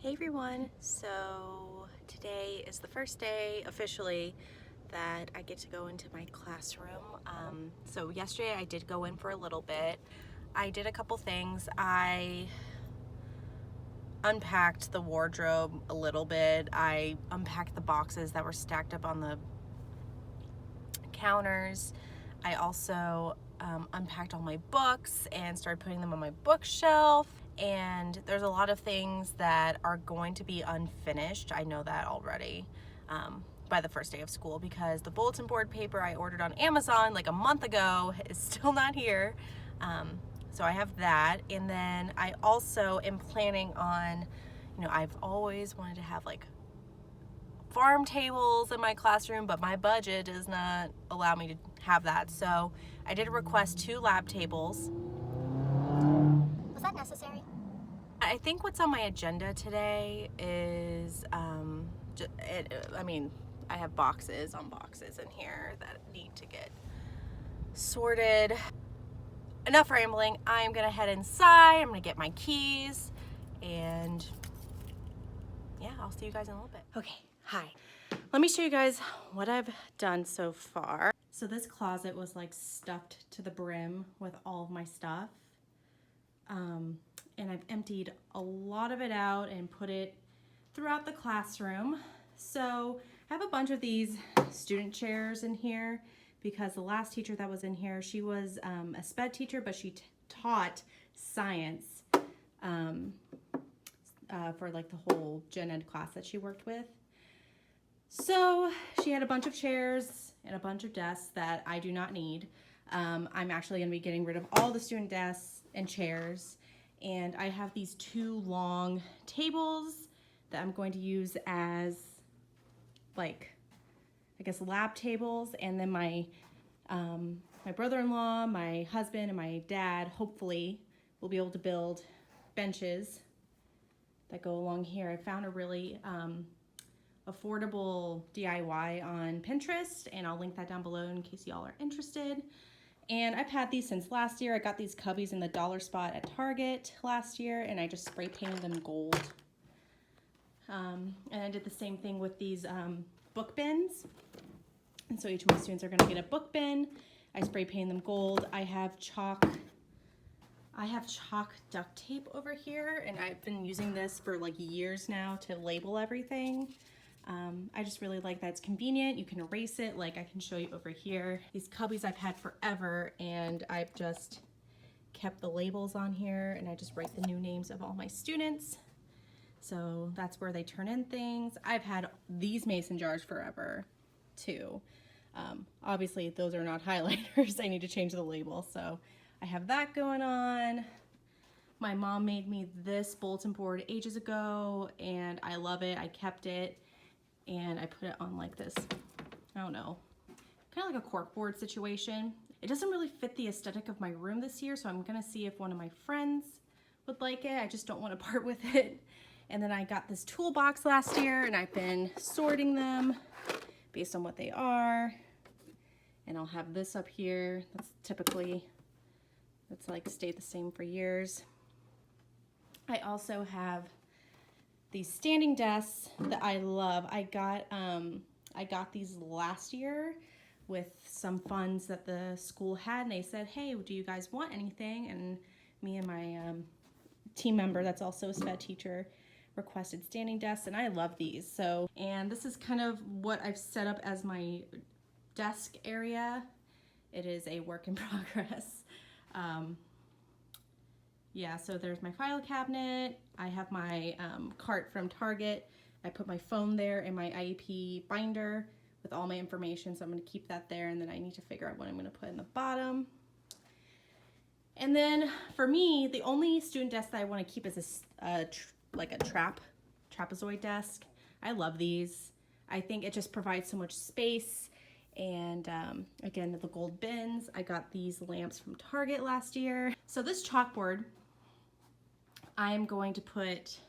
Hey everyone, so today is the first day officially that I get to go into my classroom. So yesterday I did go in for a little bit. I did a couple things. I unpacked the wardrobe a little bit. I unpacked the boxes that were stacked up on the counters. I also unpacked all my books and started putting them on my bookshelf. And there's a lot of things that are going to be unfinished. I know that already by the first day of school, because the bulletin board paper I ordered on Amazon like a month ago is still not here. So I have that. And then I also am planning on, I've always wanted to have like farm tables in my classroom, but my budget does not allow me to have that. So I did request 2 lab tables. Was that necessary? I think what's on my agenda today is, I have boxes on boxes in here that need to get sorted. Enough rambling. I'm gonna head inside. I'm gonna get my keys, and yeah, I'll see you guys in a little bit. Okay, hi. Let me show you guys what I've done so far. So this closet was like stuffed to the brim with all of my stuff. And I've emptied a lot of it out and put it throughout the classroom. So I have a bunch of these student chairs in here because the last teacher that was in here, she was a SPED teacher, but she taught science for like the whole gen ed class that she worked with. So she had a bunch of chairs and a bunch of desks that I do not need. I'm actually going to be getting rid of all the student desks and chairs. And I have these 2 long tables that I'm going to use as like, I guess, lab tables. And then my brother-in-law, my husband, and my dad hopefully will be able to build benches that go along here. I found a really affordable DIY on Pinterest, and I'll link that down below in case y'all are interested. And I've had these since last year. I got these cubbies in the dollar spot at Target last year, and I just spray painted them gold. And I did the same thing with these book bins. And so each of my students are gonna get a book bin. I spray painted them gold. I have chalk duct tape over here, and I've been using this for like years now to label everything. I just really like that it's convenient. You can erase it, like I can show you over here. These cubbies I've had forever, and I've just kept the labels on here, and I just write the new names of all my students. So that's where they turn in things. I've had these mason jars forever too. Obviously those are not highlighters. I need to change the label. So I have that going on. My mom made me this bulletin board ages ago, and I love it. I kept it. And I put it on like this, I don't know, kind of like a corkboard situation. It doesn't really fit the aesthetic of my room this year, so I'm gonna see if one of my friends would like it. I just don't want to part with it. And then I got this toolbox last year, and I've been sorting them based on what they are. And I'll have this up here. That's like stayed the same for years. I also have these standing desks that I love. I got these last year with some funds that the school had, and they said, hey, do you guys want anything? And me and my team member that's also a SPED teacher requested standing desks, and I love these. So, and this is kind of what I've set up as my desk area. It is a work in progress. Yeah, so there's my file cabinet. I have my cart from Target. I put my phone there and my IEP binder with all my information, so I'm going to keep that there, and then I need to figure out what I'm going to put in the bottom. And then for me, the only student desk that I want to keep is like a trapezoid desk. I love these. I think it just provides so much space. And again, the gold bins. I got these lamps from Target last year. So this chalkboard, I'm going to put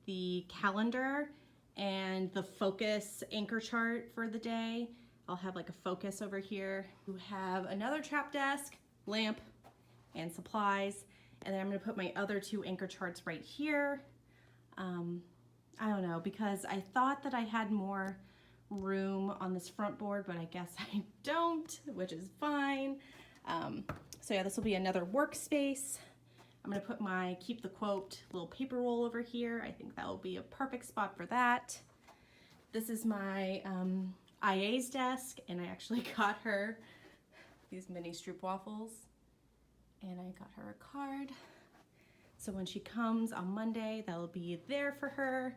the calendar and the focus anchor chart for the day. I'll have like a focus over here. You have another trap desk, lamp, and supplies. And then I'm gonna put my other 2 anchor charts right here. I don't know, because I thought that I had more room on this front board, but I guess I don't, which is fine. So yeah, this will be another workspace. I'm gonna put my keep the quote little paper roll over here. I think that will be a perfect spot for that. This is my IA's desk, and I actually got her these mini stroopwafels, and I got her a card. So when she comes on Monday, that'll be there for her.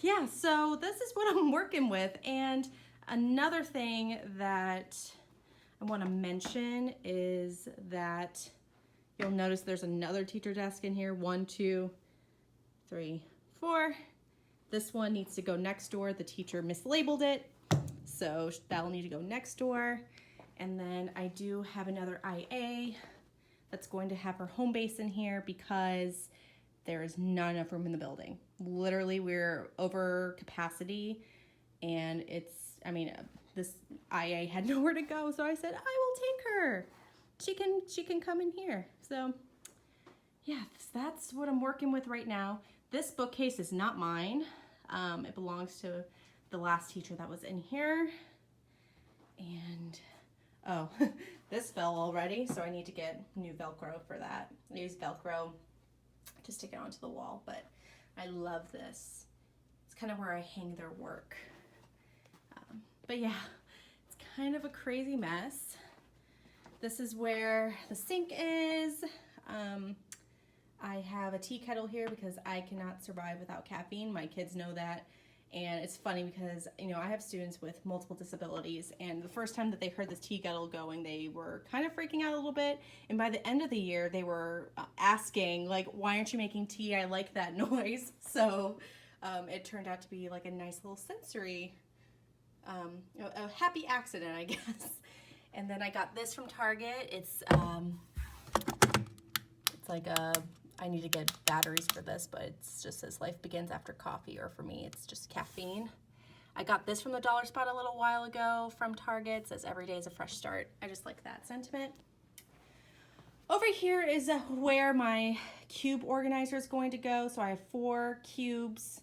Yeah, so this is what I'm working with. And another thing that I want to mention is that you'll notice there's another teacher desk in here. 1, 2, 3, 4. This one needs to go next door. The teacher mislabeled it, so that'll need to go next door. And then I do have another IA that's going to have her home base in here because there is not enough room in the building. Literally, we're over capacity, and this IA had nowhere to go, so I said, I will take her. She can come in here. So yeah, that's what I'm working with right now. This bookcase is not mine. It belongs to the last teacher that was in here. And oh, this fell already, so I need to get new Velcro for that. I use Velcro to stick it onto the wall, but I love this. It's kind of where I hang their work. But yeah, it's kind of a crazy mess. This is where the sink is. I have a tea kettle here because I cannot survive without caffeine. My kids know that. And it's funny because, I have students with multiple disabilities, and the first time that they heard this tea kettle going, they were kind of freaking out a little bit. And by the end of the year, they were asking, like, why aren't you making tea? I like that noise. So it turned out to be like a nice little sensory, a happy accident, I guess. And then I got this from Target. It's like I need to get batteries for this, but it just says life begins after coffee, or for me, it's just caffeine. I got this from the Dollar Spot a little while ago from Target. It says every day is a fresh start. I just like that sentiment. Over here is where my cube organizer is going to go. So I have 4 cubes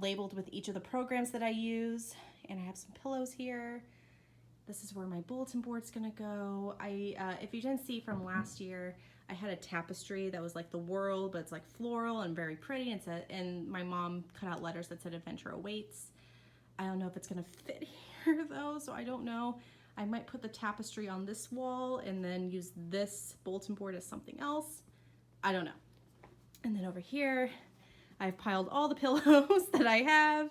labeled with each of the programs that I use, and I have some pillows here. This is where my bulletin board's gonna go. If you didn't see from last year, I had a tapestry that was like the world, but it's like floral and very pretty. And my mom cut out letters that said adventure awaits. I don't know if it's gonna fit here though, so I don't know. I might put the tapestry on this wall and then use this bulletin board as something else. I don't know. And then over here, I've piled all the pillows that I have.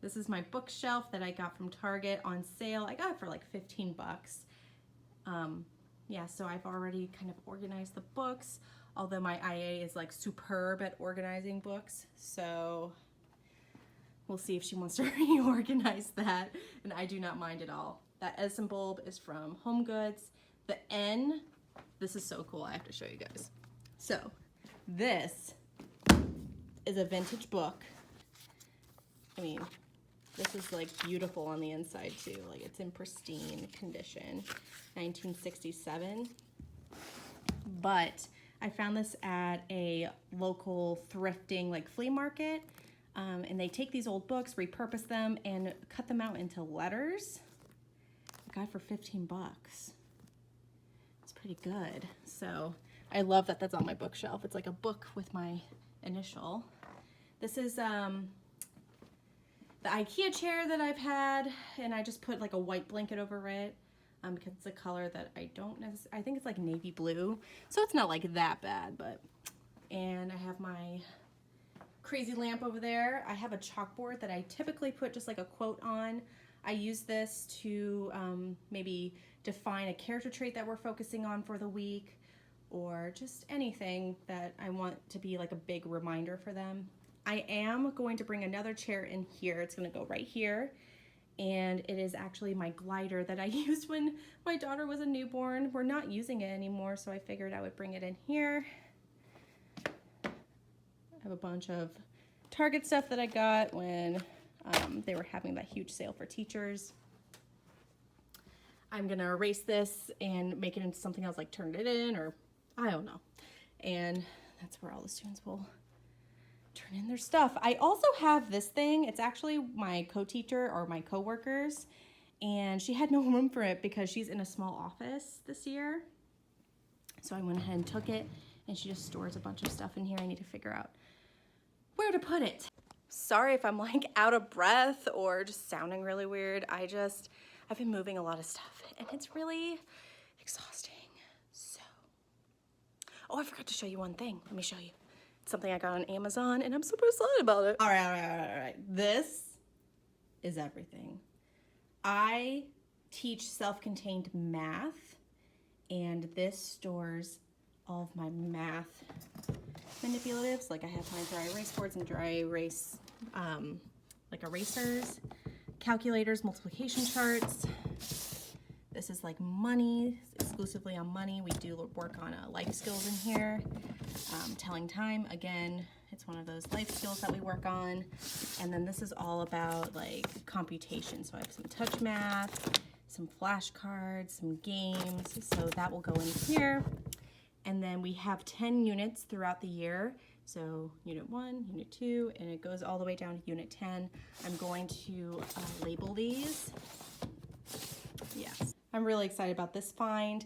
This is my bookshelf that I got from Target on sale. I got it for like 15 bucks. Yeah, so I've already kind of organized the books, although my IA is like superb at organizing books. So we'll see if she wants to reorganize that, and I do not mind at all. That Edison bulb is from Home Goods. The N, this is so cool, I have to show you guys. So this is a vintage book. I mean, this is like beautiful on the inside too. Like it's in pristine condition, 1967. But I found this at a local thrifting like flea market. And they take these old books, repurpose them, and cut them out into letters. I got it for 15 bucks. It's pretty good. So I love that that's on my bookshelf. It's like a book with my initial. This is the IKEA chair that I've had, and I just put like a white blanket over it because it's a color that I don't necessarily, I think it's like navy blue, so it's not like that bad. But, and I have my crazy lamp over there. I have a chalkboard that I typically put just like a quote on. I use this to maybe define a character trait that we're focusing on for the week, or just anything that I want to be like a big reminder for them. I am going to bring another chair in here. It's going to go right here. And it is actually my glider that I used when my daughter was a newborn. We're not using it anymore, so I figured I would bring it in here. I have a bunch of Target stuff that I got when they were having that huge sale for teachers. I'm going to erase this and make it into something else, like turn it in, or I don't know. And that's where all the students will turn in their stuff. I also have this thing. It's actually my co-teacher or my co-workers, and she had no room for it because she's in a small office this year. So I went ahead and took it, and she just stores a bunch of stuff in here. I need to figure out where to put it. Sorry if I'm like out of breath or just sounding really weird. I've been moving a lot of stuff and it's really exhausting. So, oh, I forgot to show you one thing. Let me show you. It's something I got on Amazon and I'm super excited about it. All right. This is everything. I teach self-contained math, and this stores all of my math manipulatives. Like I have my dry erase boards and dry erase, like erasers, calculators, multiplication charts. This is like money, exclusively on money. We do work on life skills in here. Telling time, again, it's one of those life skills that we work on. And then this is all about like computation. So I have some touch math, some flashcards, some games. So that will go in here. And then we have 10 units throughout the year. So unit 1, unit 2, and it goes all the way down to unit 10. I'm going to label these. Yes, I'm really excited about this find.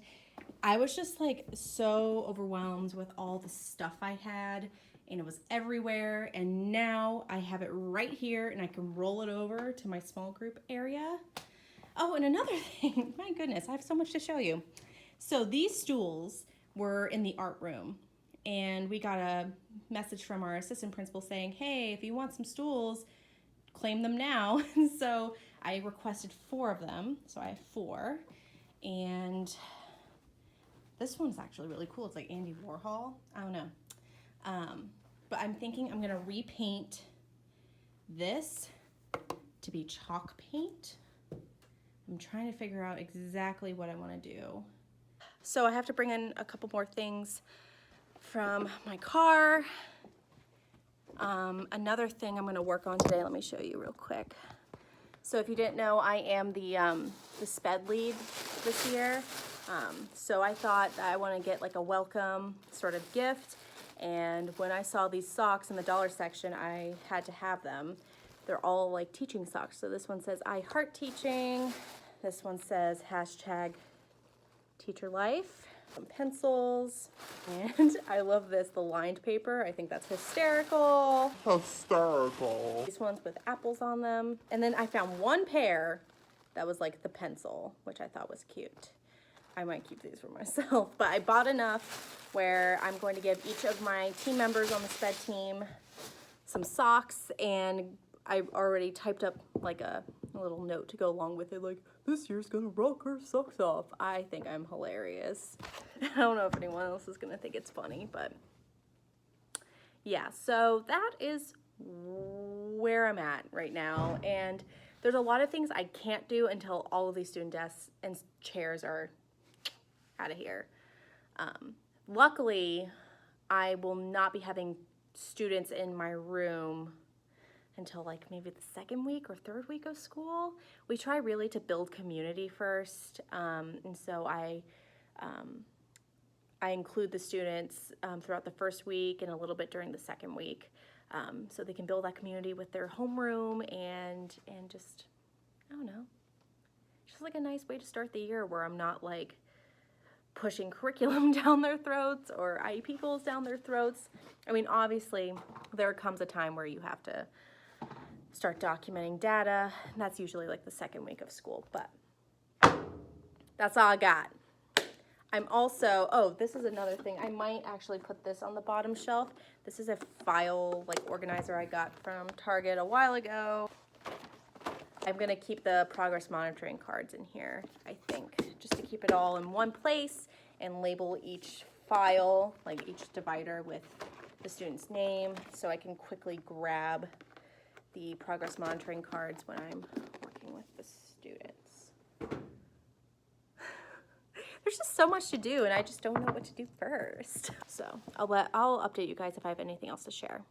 I was just like so overwhelmed with all the stuff I had, and it was everywhere. And now I have it right here and I can roll it over to my small group area. Oh, and another thing, my goodness, I have so much to show you. So these stools were in the art room, and we got a message from our assistant principal saying, hey, if you want some stools, claim them now. So I requested 4 of them, so I have 4, and this one's actually really cool. It's like Andy Warhol. I don't know, but I'm thinking I'm gonna repaint this to be chalk paint. I'm trying to figure out exactly what I want to do. So I have to bring in a couple more things from my car. Another thing I'm gonna work on today, let me show you real quick. So if you didn't know, I am the SPED lead this year. So I thought that I wanna get like a welcome sort of gift. And when I saw these socks in the dollar section, I had to have them. They're all like teaching socks. So this one says, I heart teaching. This one says hashtag teacher life, some pencils, and I love this, the lined paper. I think that's hysterical. These ones with apples on them. And then I found one pair that was like the pencil, which I thought was cute. I might keep these for myself, but I bought enough where I'm going to give each of my team members on the SPED team some socks, and I already typed up like a little note to go along with it, like, this year's gonna rock our socks off. I think I'm hilarious. I don't know if anyone else is gonna think it's funny, but yeah, so that is where I'm at right now. And there's a lot of things I can't do until all of these student desks and chairs are out of here. Luckily, I will not be having students in my room until like maybe the 2nd week or 3rd week of school. We try really to build community first, and so I include the students throughout the 1st week and a little bit during the 2nd week, so they can build that community with their homeroom and just, I don't know, just like a nice way to start the year where I'm not like pushing curriculum down their throats or IEP goals down their throats. I mean, obviously, there comes a time where you have to start documenting data, and that's usually like the 2nd week of school, but that's all I got. I'm also, oh, this is another thing. I might actually put this on the bottom shelf. This is a file like organizer I got from Target a while ago. I'm gonna keep the progress monitoring cards in here, I think, just to keep it all in one place and label each file, like each divider with the student's name, so I can quickly grab the progress monitoring cards when I'm working with the students. There's just so much to do and I just don't know what to do first. So I'll update you guys if I have anything else to share.